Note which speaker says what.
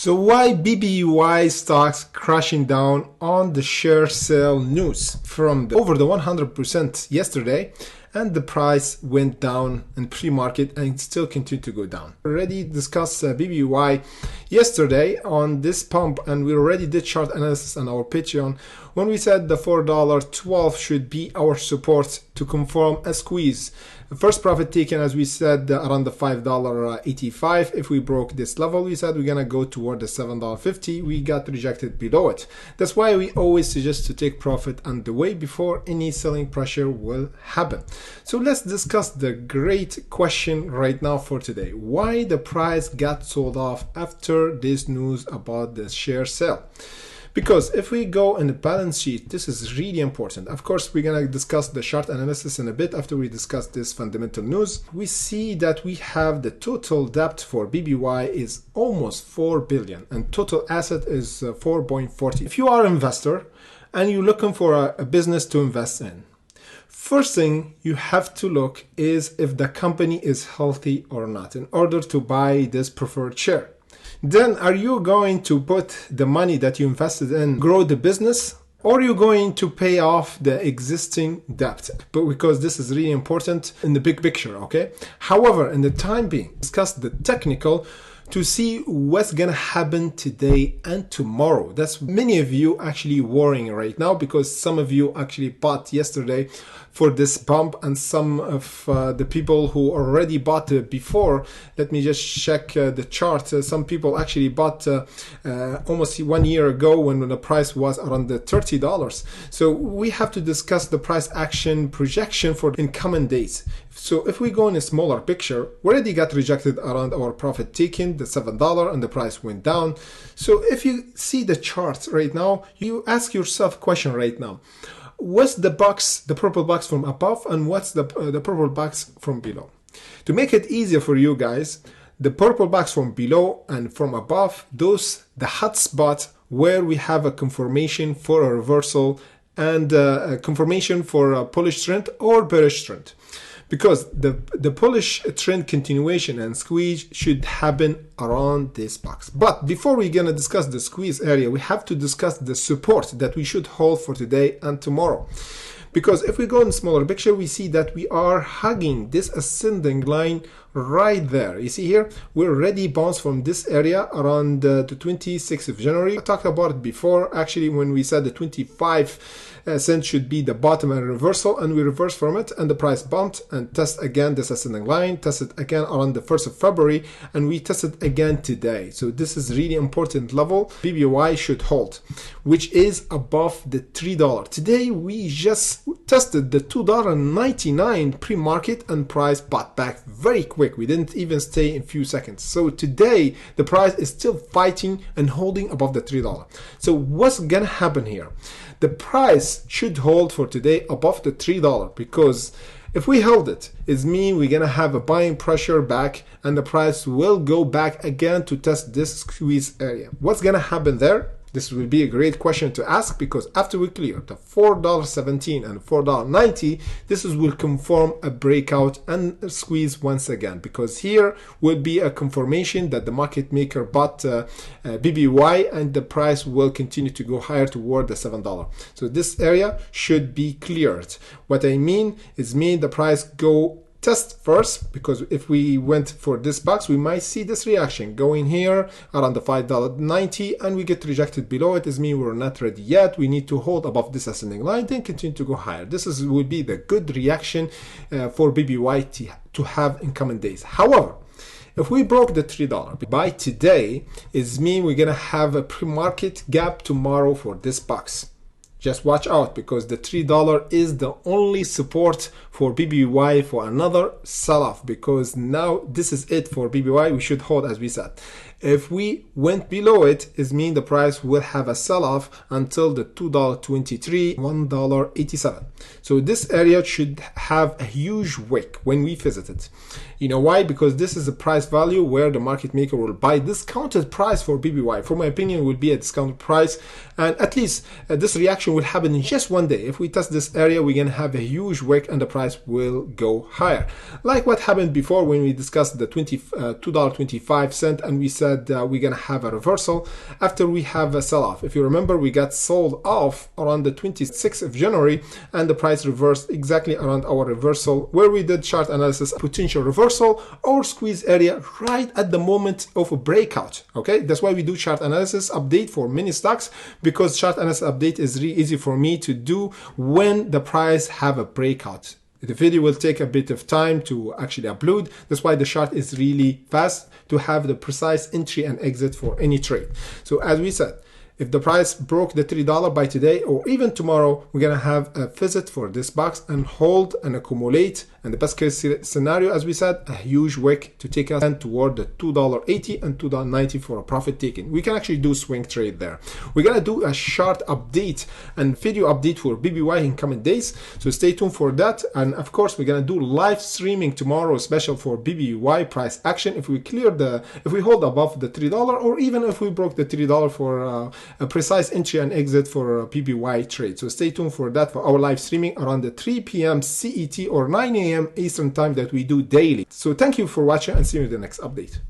Speaker 1: So why BBBY stocks crashing down on the share sale news from over the 100% yesterday, and the price went down in pre-market and still continued to go down. We already discussed BBBY yesterday on this pump, and we already did chart analysis on our Patreon when we said the $4.12 should be our support to confirm a squeeze. First profit taken, as we said, around the $5.85. If we broke this level, we said we're gonna go toward the $7.50. We got rejected below it. That's why we always suggest to take profit on the way before any selling pressure will happen. So let's discuss the great question right now for today. Why the price got sold off after this news about the share sale? Because if we go in the balance sheet, this is really important. Of course, we're going to discuss the chart analysis in a bit after we discuss this fundamental news. We see that we have the total debt for BBY is almost 4 billion and total asset is 4.40. If you are an investor and you're looking for a business to invest in, first thing you have to look is if the company is healthy or not in order to buy this preferred share. Then are you going to put the money that you invested in grow the business, or are you going to pay off the existing debt? But because this is really important in the big picture, okay? However, in the time being, discuss the technical to see what's gonna happen today and tomorrow. That's many of you actually worrying right now because some of you actually bought yesterday for this pump, and some of the people who already bought before, let me just check the chart. Some people actually bought almost 1 year ago when the price was around the $30. So we have to discuss the price action projection for incoming days. So if we go in a smaller picture, we already got rejected around our profit taken, the $7, and the price went down. So if you see the charts right now, you ask yourself a question right now. What's the box, the purple box from above, and what's the purple box from below? To make it easier for you guys, the purple box from below and from above, those the hot spot where we have a confirmation for a reversal and a confirmation for a bullish trend or bearish trend. Because the bullish trend continuation and squeeze should happen around this box. But before we're gonna discuss the squeeze area, we have to discuss the support that we should hold for today and tomorrow. Because if we go in smaller picture, we see that we are hugging this ascending line right there. You see here, we already bounced from this area around the 26th of January. I talked about it before, actually, when we said the 25 cents should be the bottom and reversal, and we reversed from it, and the price bumped and test again this ascending line, tested again around the 1st of February, and we tested again today. So this is really important level BBY should hold, which is above the $3. Today we just tested the $2.99 pre-market, and price bought back very quick. We didn't even stay in a few seconds. So today the price is still fighting and holding above the $3. So what's gonna happen here? The price should hold for today above the $3, because if we hold it, it means we're gonna have a buying pressure back, and the price will go back again to test this squeeze area. What's gonna happen there? This will be a great question to ask, because after we clear the $4.17 and $4.90, this will confirm a breakout and a squeeze once again, because here will be a confirmation that the market maker bought BBY, and the price will continue to go higher toward the $7. So this area should be cleared. What I mean is the price go test first, because if we went for this box, we might see this reaction going here around the $5.90, and we get rejected below it. This means we're not ready yet. We need to hold above this ascending line, then continue to go higher. This will be the good reaction for BBY to have in coming days. However, if we broke the $3 by today, it means we're gonna have a pre-market gap tomorrow for this box. Just watch out, because the $3 is the only support for BBY for another sell-off, because now this is it for BBY. We should hold, as we said. If we went below it, it means the price will have a sell-off until the $2.23, $1.87. So this area should have a huge wick when we visit it. You know why? Because this is a price value where the market maker will buy discounted price for BBY. For my opinion, it will be a discounted price, and at least this reaction will happen in just one day. If we test this area, we're gonna have a huge wick, and the price will go higher. Like what happened before when we discussed the $2.25, and we said said we're gonna have a reversal after we have a sell-off. If you remember, we got sold off around the 26th of January, and the price reversed exactly around our reversal, where we did chart analysis, potential reversal or squeeze area right at the moment of a breakout. Okay, that's why we do chart analysis update for many stocks, because chart analysis update is really easy for me to do when the price have a breakout. The video will take a bit of time to actually upload. That's why the chart is really fast to have the precise entry and exit for any trade. So as we said, if the price broke the $3 by today or even tomorrow, we're gonna have a visit for this box and hold and accumulate. And the best case scenario, as we said, a huge wick to take us toward the $2.80 and $2.90 for a profit taking. We can actually do swing trade there. We're gonna do a chart update and video update for BBBY in coming days, so stay tuned for that. And of course, we're gonna do live streaming tomorrow, special for BBBY price action. If we hold above the $3, or even if we broke the $3 for a precise entry and exit for a BBBY trade. So stay tuned for that, for our live streaming around the 3 p.m. CET or 9 a.m. Eastern time that we do daily. So thank you for watching, and see you in the next update.